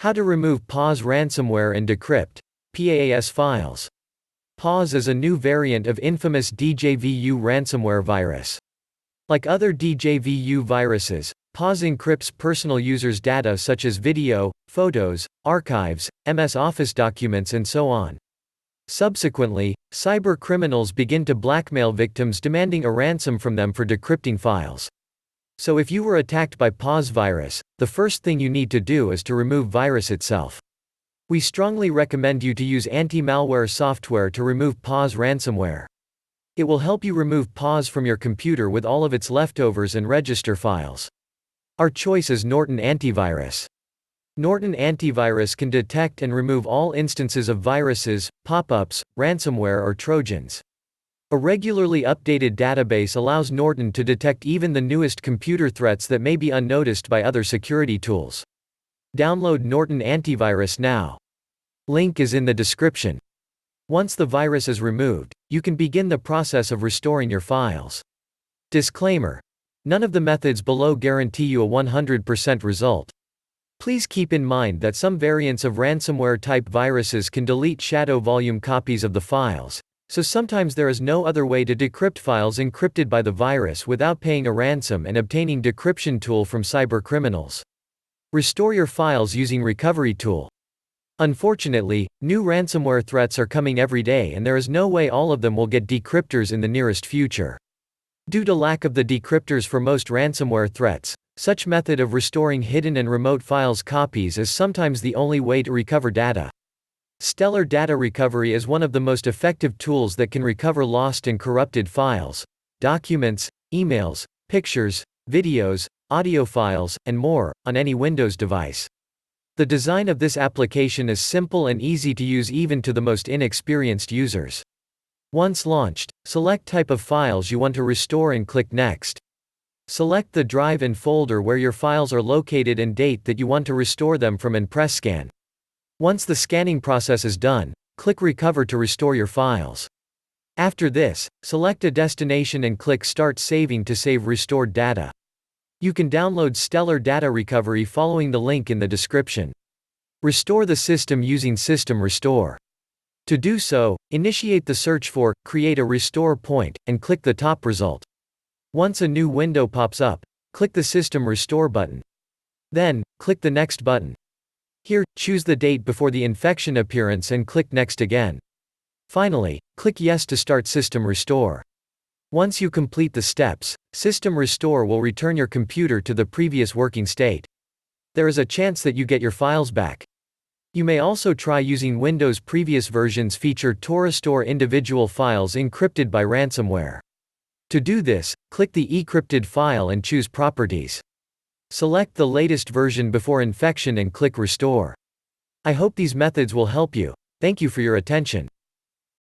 How to remove Paas ransomware and decrypt PAAS files. Paas is a new variant of infamous DJVU ransomware virus. Like other DJVU viruses, Paas encrypts personal users' data such as video, photos, archives, MS Office documents and so on. Subsequently, cyber criminals begin to blackmail victims demanding a ransom from them for decrypting files. So if you were attacked by Paas virus, the first thing you need to do is to remove virus itself. We strongly recommend you to use anti-malware software to remove Paas ransomware. It will help you remove Paas from your computer with all of its leftovers and register files. Our choice is Norton Antivirus. Norton Antivirus can detect and remove all instances of viruses, pop-ups, ransomware or trojans. A regularly updated database allows Norton to detect even the newest computer threats that may be unnoticed by other security tools. Download Norton Antivirus now. Link is in the description. Once the virus is removed, you can begin the process of restoring your files. Disclaimer: none of the methods below guarantee you a 100% result. Please keep in mind that some variants of ransomware-type viruses can delete shadow volume copies of the files, so sometimes there is no other way to decrypt files encrypted by the virus without paying a ransom and obtaining decryption tool from cyber criminals. Restore your files using recovery tool. Unfortunately, new ransomware threats are coming every day and there is no way all of them will get decryptors in the nearest future. Due to lack of the decryptors for most ransomware threats, such method of restoring hidden and remote files copies is sometimes the only way to recover data. Stellar Data Recovery is one of the most effective tools that can recover lost and corrupted files, documents, emails, pictures, videos, audio files, and more, on any Windows device. The design of this application is simple and easy to use even to the most inexperienced users. Once launched, select type of files you want to restore and click Next. Select the drive and folder where your files are located and date that you want to restore them from and press Scan. Once the scanning process is done, click Recover to restore your files. After this, select a destination and click Start Saving to save restored data. You can download Stellar Data Recovery following the link in the description. Restore the system using System Restore. To do so, initiate the search for Create a Restore Point and click the top result. Once a new window pops up, click the System Restore button. Then, click the Next button. Here, choose the date before the infection appearance and click Next again. Finally, click Yes to start System Restore. Once you complete the steps, System Restore will return your computer to the previous working state. There is a chance that you get your files back. You may also try using Windows. Previous versions feature to restore individual files encrypted by ransomware. To do this, click the encrypted file and choose Properties. Select the latest version before infection and click Restore. I hope these methods will help you. Thank you for your attention.